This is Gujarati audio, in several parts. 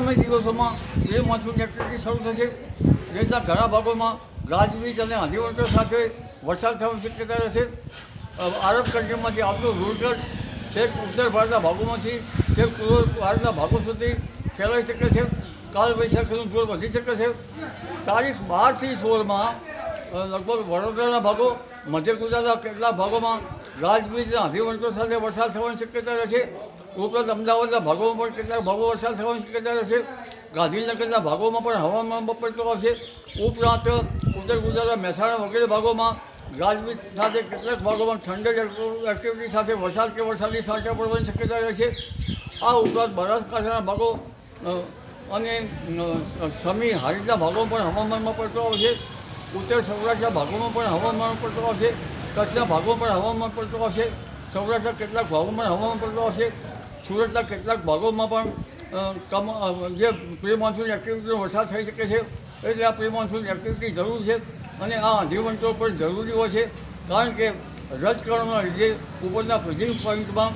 આગામી દિવસોમાં પ્રી મોન્સૂન એક્ટિવિટી શરૂ થશે. દેશના ઘણા ભાગોમાં ગાજવીજ અને આંધીવંટર સાથે વરસાદ થવાની શક્યતા રહેશે. આરબ કન્ટ્રીમાંથી આવતું રૂરકટ છેક ઉત્તર ભારતના ભાગોમાંથી છેક પૂર્વ ભારતના ભાગો સુધી ફેલાઈ શકે છે. કાલ વૈશાખીનું જોર વધી શકે છે. તારીખ 12 થી 16 લગભગ વડોદરાના ભાગો, મધ્ય ગુજરાતના કેટલાક ભાગોમાં ગાજવીજ અને આંધીવંટર સાથે વરસાદ થવાની શક્યતા રહેશે. ઉપરાંત અમદાવાદના ભાગોમાં પણ કેટલાક ભાગો વરસાદ થવાની શક્યતા રહેશે. ગાંધીનગરના ભાગોમાં પણ હવામાનમાં પલટો આવશે. ઉપરાંત ઉત્તર ગુજરાતના મહેસાણા વગેરે ભાગોમાં ગાજવીજ સાથે કેટલાક ભાગોમાં ઠંડક એક્ટિવિટી સાથે વરસાદ કે વરસાદની છાંટા પડવાની શક્યતા રહેશે. આ ઉપરાંત બનાસકાંઠાના ભાગો અને સમી હારીજના ભાગોમાં પણ હવામાનમાં પલટો આવશે. ઉત્તર સૌરાષ્ટ્રના ભાગોમાં પણ હવામાન પલટો આવશે. કચ્છના ભાગોમાં પણ હવામાન પલટો આવશે. સૌરાષ્ટ્રના કેટલાક ભાગોમાં હવામાન પલટો આવશે. સુરતના કેટલાક ભાગોમાં પણ જે પ્રી મોન્સૂન એક્ટિવિટીનો વરસાદ થઈ શકે છે. એટલે આ પ્રી મોન્સૂન એક્ટિવિટી જરૂર છે અને આ આંધીવંટરો પણ જરૂરી હોય છે. કારણ કે રજકણોના લીધે ઉપરના ફ્રીઝિંગ પોઈન્ટમાં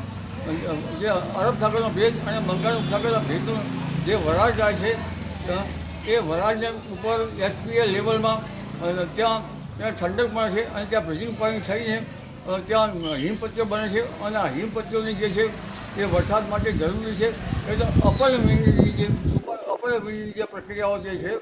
જે અરબ સાગરનો ભેજ અને બંગાળ ઉપસાગરના ભેજનો જે વરાળ જાય છે એ વરાળને ઉપર એસપીએ લેવલમાં ત્યાં ઠંડક મળે છે અને ત્યાં ફ્રીઝિંગ પોઈન્ટ થઈને ત્યાં હિમપત્તીઓ બને છે અને આ હિમપત્તીઓની જે છે એ વરસાદ માટે જરૂરી છે. એટલે અપર વિન્ડની જે પ્રક્રિયાઓ જે છે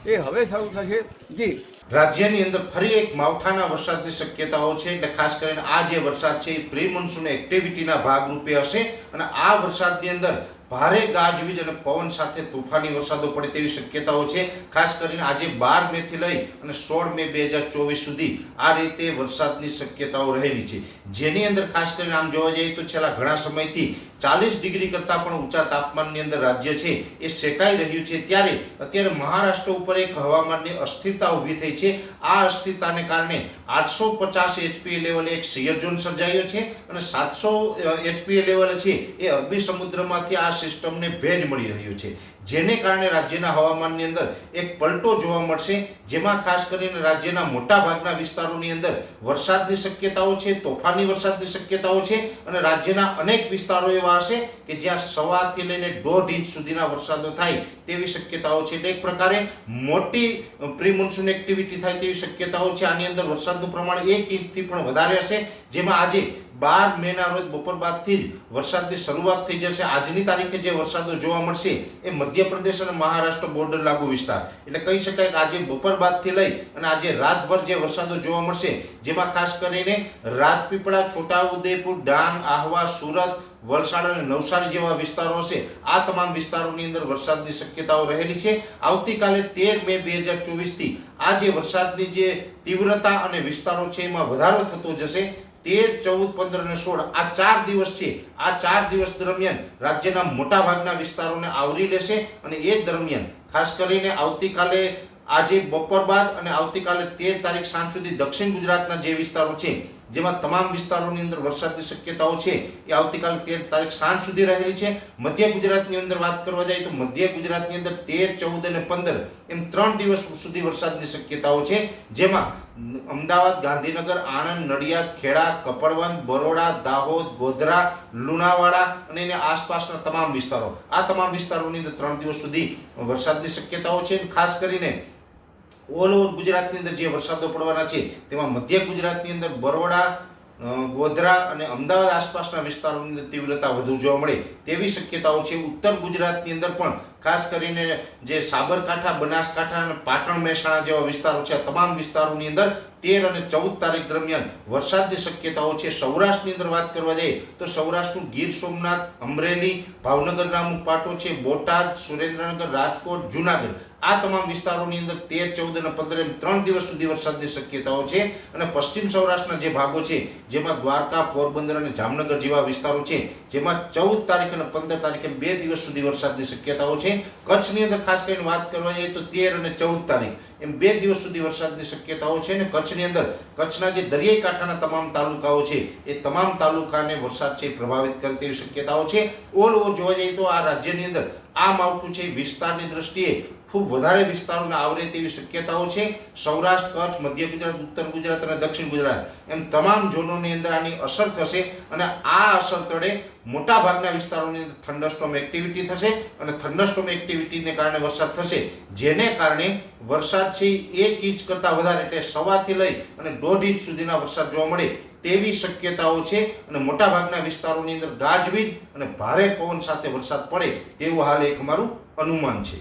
એ હવે શરૂ થશે. જી, રાજ્યની અંદર ફરી એક માવઠાના વરસાદની શક્યતાઓ છે. એટલે ખાસ કરીને આ જે વરસાદ છે એ પ્રી મોન્સૂન એક્ટિવિટીના ભાગરૂપે હશે અને આ વરસાદની અંદર ભારે ગાજવીજ અને પવન સાથે તોફાની વરસાદો પડે તેવી શક્યતાઓ છે. ખાસ કરીને આજે 12 મે થી લઈ અને 16 મે 2024 સુધી આ રીતે વરસાદની શક્યતાઓ રહેલી છે. જેની અંદર ખાસ કરીને આમ જોવા જઈએ તો છેલ્લા ઘણા સમયથી 40 ડિગ્રી કરતાં પણ ઊંચા તાપમાનની અંદર રાજ્ય છે એ સેકાઈ રહ્યું છે. ત્યારે અત્યારે મહારાષ્ટ્ર ઉપર એક હવામાનની અસ્થિરતા ઊભી થઈ છે. આ અસ્થિરતાને કારણે 850 એચપીએ લેવલે એક શિયર ઝોન સર્જાયો છે અને 700 એચપીએ લેવલે છે એ અરબી સમુદ્રમાંથી આ સિસ્ટમને ભેજ મળી રહ્યો છે. જેને કારણે રાજ્યના હવામાનની અંદર એક પલટો જોવા મળશે. જેમાં ખાસ કરીને રાજ્યના મોટા ભાગના વિસ્તારોની અંદર વરસાદની શક્યતાઓ છે, તોફાની વરસાદની શક્યતાઓ છે અને રાજ્યના અનેક વિસ્તારો એવા હશે કે જ્યાં 1.25 થી લઈને 1.5 ઇંચ સુધીના વરસાદો થાય તેવી શક્યતાઓ છે. એટલે એક પ્રકારે મોટી પ્રી મોન્સૂન એક્ટિવિટી થાય તેવી શક્યતાઓ છે. આની અંદર વરસાદનું પ્રમાણ 1 ઇંચથી પણ વધારે હશે. જેમાં આજે 12 મેના રોજ બપોર બાદથી જ વરસાદની શરૂઆત થઈ જશે. આજની તારીખે જે વરસાદો જોવા મળશે એ મધ્યપ્રદેશ અને મહારાષ્ટ્ર બોર્ડર લાગુ વિસ્તાર, એટલે કહી શકાય કે આજે બપોર બાદથી લઈ અને આજે રાતભર જે વરસાદો જોવા મળશે જેમાં ખાસ કરીને રાજપીપળા, છોટાઉદેપુર, ડાંગ, આહવા, સુરત, વલસાડ અને નવસારી જેવા વિસ્તારો હશે. આ તમામ વિસ્તારોની અંદર વરસાદની શક્યતાઓ રહેલી છે. આવતીકાલે 13 મે 2024 થી આ જે વરસાદની જે તીવ્રતા અને વિસ્તારો છે એમાં વધારો થતો જશે. 13, 14, 15 અને 16 આ 4 દિવસ છે. આ 4 દિવસ દરમિયાન રાજ્યના મોટા ભાગના વિસ્તારોને આવરી લેશે અને એ દરમિયાન ખાસ કરીને આવતીકાલે આજે બપોર બાદ અને આવતીકાલે 13 તારીખ સાંજ સુધી દક્ષિણ ગુજરાતના જે વિસ્તારો છે જેમાં તમામ વિસ્તારોની અંદર વરસાદની શક્યતાઓ છે એ આવતીકાલે 13 તારીખ સાંજ સુધી રહેલી છે. મધ્ય ગુજરાતની અંદર વાત કરવા જાય તો મધ્ય ગુજરાતની અંદર 13, 14 અને 15 એમ 3 દિવસ સુધી વરસાદની શક્યતાઓ છે. જેમાં અમદાવાદ, ગાંધીનગર, આણંદ, નડિયાદ, ખેડા, કપડવંત, બરોડા, દાહોદ, ગોધરા, લુણાવાડા અને એની આસપાસના તમામ વિસ્તારો, આ તમામ વિસ્તારોની અંદર 3 દિવસ સુધી વરસાદની શક્યતાઓ છે. ખાસ કરીને ઓલ ઓવર ગુજરાતની અંદર જે વરસાદો પડવાના છે તેમાં મધ્ય ગુજરાતની અંદર બરોડા, ગોધરા અને અમદાવાદ આસપાસના વિસ્તારોની અંદર તીવ્રતા વધુ જોવા મળે તેવી શક્યતાઓ છે. ઉત્તર ગુજરાતની અંદર પણ ખાસ કરીને જે સાબરકાંઠા, બનાસકાંઠા અને પાટણ, મહેસાણા જેવા વિસ્તારો છે આ તમામ વિસ્તારોની અંદર 13 અને 14 તારીખ દરમિયાન વરસાદની શક્યતાઓ છે. સૌરાષ્ટ્રની અંદર વાત કરવા જઈએ તો સૌરાષ્ટ્રનું ગીર સોમનાથ, અમરેલી, ભાવનગરના અમુક પાટો છે, બોટાદ, સુરેન્દ્રનગર, રાજકોટ, જુનાગઢ આ તમામ વિસ્તારોની અંદર 13, 14 અને 15 એમ 3 દિવસ સુધી વરસાદની શક્યતાઓ છે. અને પશ્ચિમ સૌરાષ્ટ્રના જે ભાગો છે જેમાં દ્વારકા, પોરબંદર અને જામનગર જેવા વિસ્તારો છે જેમાં 14 તારીખ અને 15 તારીખે 2 દિવસ સુધી વરસાદની શક્યતાઓ છે. કચ્છની અંદર ખાસ કરીને વાત કરવા જઈએ તો 13 અને 14 તારીખ એમ 2 દિવસ સુધી વરસાદની શક્યતાઓ છે. અને કચ્છની અંદર કચ્છના જે દરિયાઈ કાંઠાના તમામ તાલુકાઓ છે એ તમામ તાલુકાને વરસાદ છે પ્રભાવિત કરે તેવી શક્યતાઓ છે. ઓલ ઓવર જોવા જઈએ તો આ રાજ્યની અંદર આ માવઠું છે વિસ્તારની દ્રષ્ટિએ ખૂબ વધારે વિસ્તારોને આવરે તેવી શક્યતાઓ છે. સૌરાષ્ટ્ર, કચ્છ, મધ્ય ગુજરાત, ઉત્તર ગુજરાત અને દક્ષિણ ગુજરાત એમ તમામ ઝોનોની અંદર આની અસર થશે અને આ અસર તળે મોટા ભાગના વિસ્તારોની અંદર થંડરસ્ટોર્મ એક્ટિવિટી થશે અને થંડરસ્ટોર્મ એક્ટિવિટીને કારણે વરસાદ થશે, જેને કારણે વરસાદ છે 1 ઇંચ કરતાં વધારે એટલે 1.5 લઈ અને 1.5 ઇંચ સુધીના વરસાદ જોવા મળે તેવી શક્યતાઓ છે. અને મોટા ભાગના વિસ્તારોની અંદર ગાજવીજ અને ભારે પવન સાથે વરસાદ પડે તેવું હાલ એક અમારું અનુમાન છે.